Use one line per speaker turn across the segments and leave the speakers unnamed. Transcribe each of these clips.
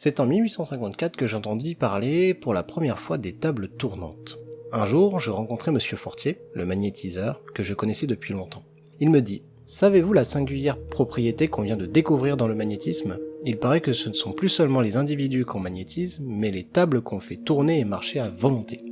C'est en 1854 que j'entendis parler pour la première fois des tables tournantes. Un jour, je rencontrai Monsieur Fortier, le magnétiseur, que je connaissais depuis longtemps. Il me dit « Savez-vous la singulière propriété qu'on vient de découvrir dans le magnétisme ? Il paraît que ce ne sont plus seulement les individus qu'on magnétise, mais les tables qu'on fait tourner et marcher à volonté. »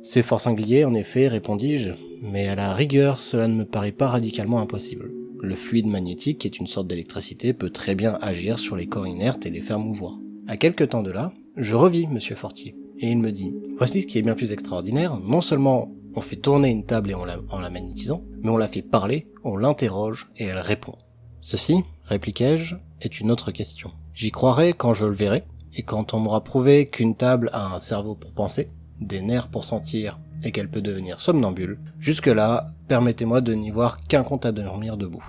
C'est fort singulier, en effet, répondis-je, mais à la rigueur, cela ne me paraît pas radicalement impossible. Le fluide magnétique, qui est une sorte d'électricité, peut très bien agir sur les corps inertes et les faire mouvoir. À quelque temps de là, je revis Monsieur Fortier, et il me dit « Voici ce qui est bien plus extraordinaire, non seulement on fait tourner une table en la magnétisant, mais on la fait parler, on l'interroge et elle répond. Ceci, répliquai-je, est une autre question. J'y croirai quand je le verrai, et quand on m'aura prouvé qu'une table a un cerveau pour penser, des nerfs pour sentir, et qu'elle peut devenir somnambule. Jusque-là, permettez-moi de n'y voir qu'un compte à dormir debout. »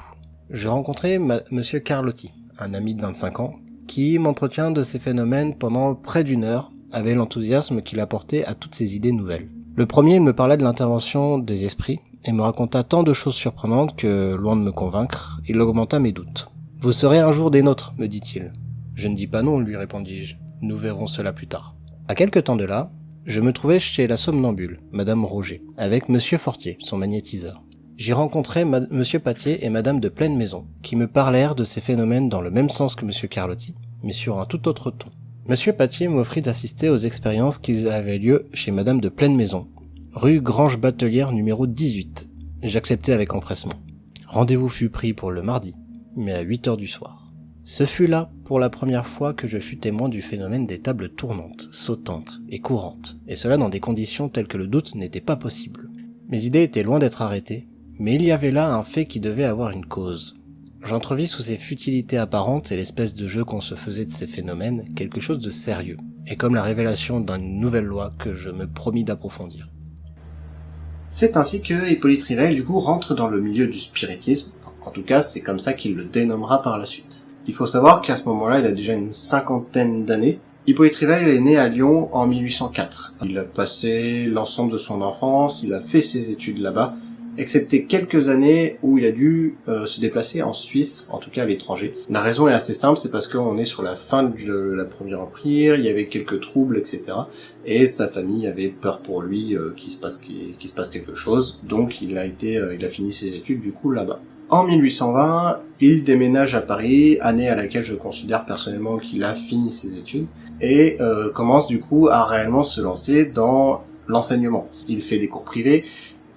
Je rencontrai Monsieur Carlotti, un ami de 25 ans, qui m'entretient de ces phénomènes pendant près d'une heure, avec l'enthousiasme qu'il apportait à toutes ces idées nouvelles. Le premier, il me parlait de l'intervention des esprits, et me raconta tant de choses surprenantes que, loin de me convaincre, il augmenta mes doutes. « Vous serez un jour des nôtres, me dit-il. »« Je ne dis pas non, lui répondis-je. Nous verrons cela plus tard. » À quelque temps de là, je me trouvais chez la somnambule, Madame Roger, avec Monsieur Fortier, son magnétiseur. J'y rencontrai Monsieur Patier et Madame de Pleine Maison, qui me parlèrent de ces phénomènes dans le même sens que Monsieur Carlotti, mais sur un tout autre ton. Monsieur Patier m'offrit d'assister aux expériences qui avaient lieu chez Madame de Pleine Maison, rue Grange Batelière numéro 18. J'acceptai avec empressement. Rendez-vous fut pris pour le mardi, mais à 8 heures du soir. Ce fut là, pour la première fois, que je fus témoin du phénomène des tables tournantes, sautantes et courantes, et cela dans des conditions telles que le doute n'était pas possible. Mes idées étaient loin d'être arrêtées, mais il y avait là un fait qui devait avoir une cause. J'entrevis sous ces futilités apparentes et l'espèce de jeu qu'on se faisait de ces phénomènes quelque chose de sérieux, et comme la révélation d'une nouvelle loi que je me promis d'approfondir. C'est ainsi que Hippolyte Rivel, du coup, rentre dans le milieu du spiritisme. En tout cas, c'est comme ça qu'il le dénommera par la suite. Il faut savoir qu'à ce moment-là, il a déjà une cinquantaine d'années. Hippolyte Rivel est né à Lyon en 1804. Il a passé l'ensemble de son enfance, il a fait ses études là-bas, excepté quelques années où il a dû se déplacer en Suisse, en tout cas à l'étranger. La raison est assez simple, c'est parce qu'on est sur la fin de la Première Empire, il y avait quelques troubles, etc. Et sa famille avait peur pour lui qu'il se passe quelque chose, donc il a fini ses études du coup là-bas. En 1820, il déménage à Paris, année à laquelle je considère personnellement qu'il a fini ses études, et commence du coup à réellement se lancer dans l'enseignement. Il fait des cours privés,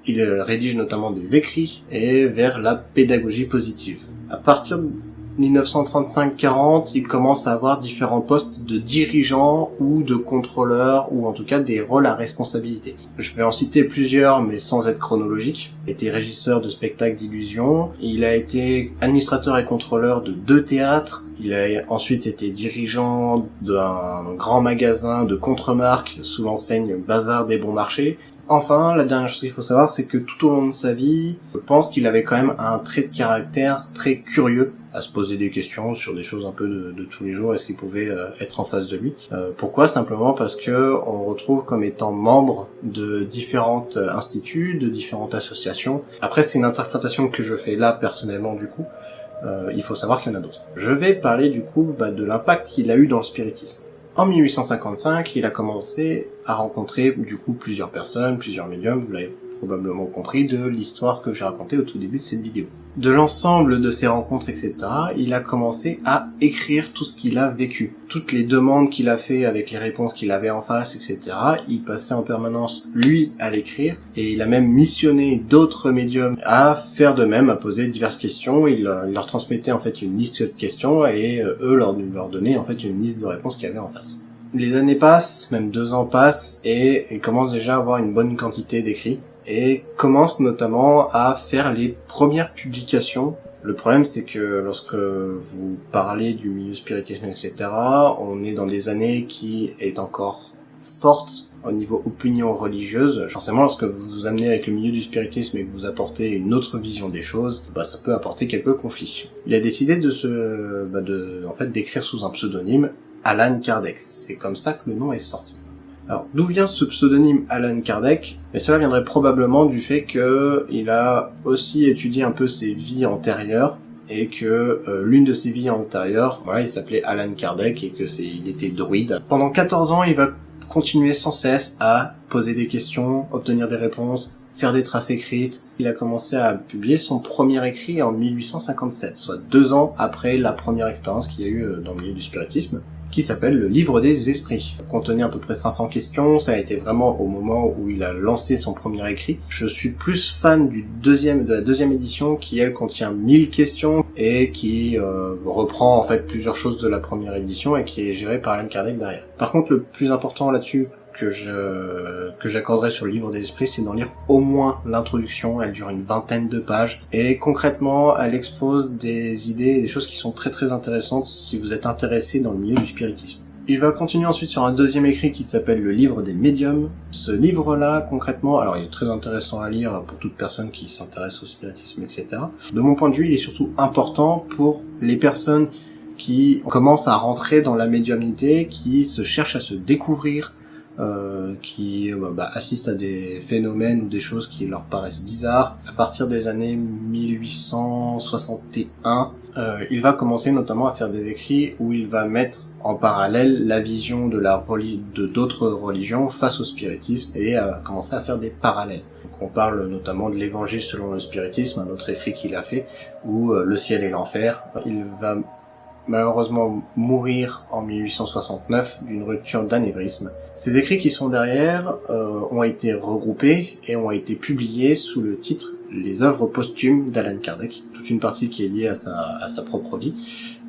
il rédige notamment des écrits et vers la pédagogie positive. À partir de 1935-40, il commence à avoir différents postes de dirigeants ou de contrôleurs, ou en tout cas des rôles à responsabilité. Je vais en citer plusieurs, mais sans être chronologique. Il a été régisseur de spectacles d'illusion, il a été administrateur et contrôleur de 2 théâtres, il a ensuite été dirigeant d'un grand magasin de contre-marques sous l'enseigne Bazar des Bons Marchés. Enfin, la dernière chose qu'il faut savoir, c'est que tout au long de sa vie, je pense qu'il avait quand même un trait de caractère très curieux, à se poser des questions sur des choses un peu de tous les jours, est-ce qu'il pouvait être en face de lui. Pourquoi ? Simplement parce que on le retrouve comme étant membre de différents instituts, de différentes associations. Après, c'est une interprétation que je fais là personnellement du coup. Il faut savoir qu'il y en a d'autres. Je vais parler du coup de l'impact qu'il a eu dans le spiritisme. En 1855, il a commencé à rencontrer du coup plusieurs personnes, plusieurs médiums, vous l'avez probablement compris de l'histoire que j'ai racontée au tout début de cette vidéo. De l'ensemble de ces rencontres, etc., il a commencé à écrire tout ce qu'il a vécu. Toutes les demandes qu'il a fait avec les réponses qu'il avait en face, etc., il passait en permanence, lui, à l'écrire, et il a même missionné d'autres médiums à faire de même, à poser diverses questions. Il leur transmettait en fait une liste de questions, et eux leur donnaient en fait une liste de réponses qu'il y avait en face. Les années passent, même 2 ans passent, et il commence déjà à avoir une bonne quantité d'écrits, et commence notamment à faire les premières publications. Le problème, c'est que lorsque vous parlez du milieu spiritisme, etc., on est dans des années qui est encore forte au niveau opinion religieuse. Forcément, lorsque vous vous amenez avec le milieu du spiritisme et que vous apportez une autre vision des choses, ça peut apporter quelques conflits. Il a décidé d'écrire sous un pseudonyme, Allan Kardec. C'est comme ça que le nom est sorti. Alors, d'où vient ce pseudonyme Allan Kardec ? Mais cela viendrait probablement du fait que il a aussi étudié un peu ses vies antérieures et que l'une de ses vies antérieures, voilà, il s'appelait Alan Kardec et que il était druide. Pendant 14 ans, il va continuer sans cesse à poser des questions, obtenir des réponses, faire des traces écrites. Il a commencé à publier son premier écrit en 1857, soit 2 ans après la première expérience qu'il y a eu dans le milieu du spiritisme, qui s'appelle le Livre des Esprits. Il contenait à peu près 500 questions, ça a été vraiment au moment où il a lancé son premier écrit. Je suis plus fan de la deuxième édition qui, elle, contient 1000 questions et qui reprend en fait plusieurs choses de la première édition et qui est gérée par Alan Kardec derrière. Par contre, le plus important là-dessus, que j'accorderai sur le Livre des Esprits, c'est d'en lire au moins l'introduction. Elle dure une 20aine de pages et concrètement elle expose des idées et des choses qui sont très très intéressantes si vous êtes intéressé dans le milieu du spiritisme. Il va continuer ensuite sur un deuxième écrit qui s'appelle le Livre des Médiums. Ce livre-là, concrètement, alors il est très intéressant à lire pour toute personne qui s'intéresse au spiritisme, etc. De mon point de vue, il est surtout important pour les personnes qui commencent à rentrer dans la médiumnité, qui se cherchent à se découvrir, qui assistent à des phénomènes ou des choses qui leur paraissent bizarres. À partir des années 1861, il va commencer notamment à faire des écrits où il va mettre en parallèle la vision de d'autres religions face au spiritisme et commencer à faire des parallèles. Donc on parle notamment de l'Évangile selon le spiritisme, un autre écrit qu'il a fait, ou le ciel et l'enfer. Il va malheureusement mourir en 1869 d'une rupture d'anévrisme. Ces écrits qui sont derrière ont été regroupés et ont été publiés sous le titre Les œuvres posthumes d'Alan Kardec, toute une partie qui est liée à sa propre vie,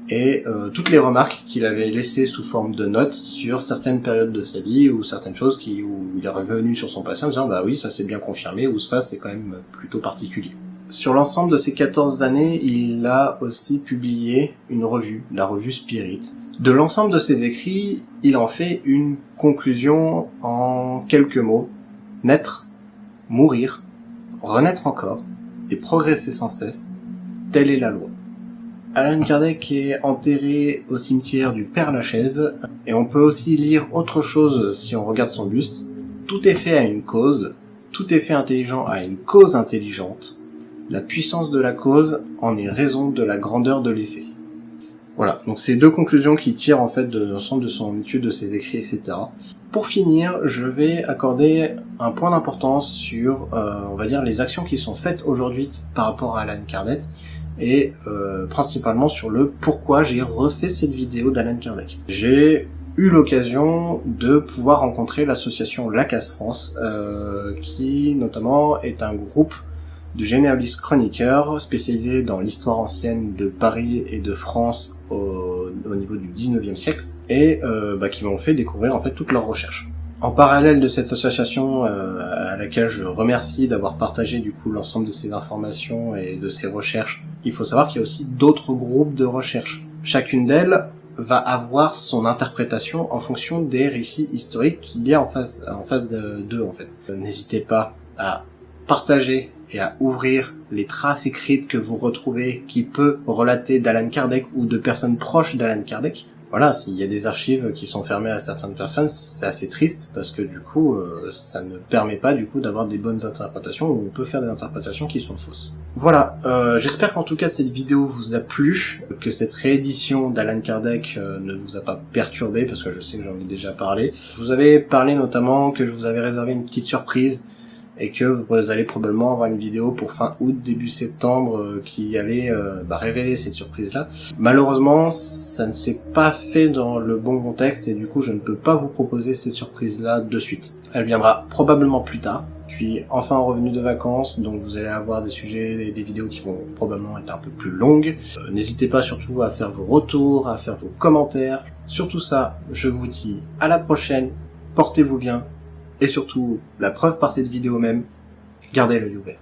et toutes les remarques qu'il avait laissées sous forme de notes sur certaines périodes de sa vie ou certaines choses où il est revenu sur son passé en disant bah oui, ça c'est bien confirmé ou ça c'est quand même plutôt particulier. Sur l'ensemble de ces 14 années, il a aussi publié une revue, la revue Spirit. De l'ensemble de ses écrits, il en fait une conclusion en quelques mots. Naître, mourir, renaître encore, et progresser sans cesse, telle est la loi. Alan Kardec est enterré au cimetière du Père-Lachaise, et on peut aussi lire autre chose si on regarde son buste. Tout est fait à une cause, tout est fait intelligent à une cause intelligente. La puissance de la cause en est raison de la grandeur de l'effet. Voilà, donc c'est deux conclusions qui tirent en fait de l'ensemble de son étude, de ses écrits, etc. Pour finir, je vais accorder un point d'importance sur, on va dire, les actions qui sont faites aujourd'hui par rapport à Alan Kardec, et principalement sur le pourquoi j'ai refait cette vidéo d'Alan Kardec. J'ai eu l'occasion de pouvoir rencontrer l'association La Casse France, qui notamment est un groupe de généalogistes chroniqueurs spécialisés dans l'histoire ancienne de Paris et de France au niveau du 19e siècle et qui m'ont fait découvrir en fait toutes leurs recherches. En parallèle de cette association à laquelle je remercie d'avoir partagé du coup l'ensemble de ces informations et de ces recherches, il faut savoir qu'il y a aussi d'autres groupes de recherche. Chacune d'elles va avoir son interprétation en fonction des récits historiques qu'il y a en face d'eux en fait. N'hésitez pas à partager et à ouvrir les traces écrites que vous retrouvez qui peut relater d'Alan Kardec ou de personnes proches d'Alan Kardec. Voilà, s'il y a des archives qui sont fermées à certaines personnes, c'est assez triste parce que du coup, ça ne permet pas du coup d'avoir des bonnes interprétations ou on peut faire des interprétations qui sont fausses. Voilà, j'espère qu'en tout cas cette vidéo vous a plu, que cette réédition d'Alan Kardec ne vous a pas perturbé parce que je sais que j'en ai déjà parlé. Je vous avais parlé notamment que je vous avais réservé une petite surprise et que vous allez probablement avoir une vidéo pour fin août, début septembre qui allait révéler cette surprise-là. Malheureusement, ça ne s'est pas fait dans le bon contexte et du coup, je ne peux pas vous proposer cette surprise-là de suite. Elle viendra probablement plus tard. Je suis enfin revenu de vacances, donc vous allez avoir des sujets et des vidéos qui vont probablement être un peu plus longues. N'hésitez pas surtout à faire vos retours, à faire vos commentaires. Surtout ça, je vous dis à la prochaine, portez-vous bien. Et surtout, la preuve par cette vidéo même, gardez l'œil ouvert.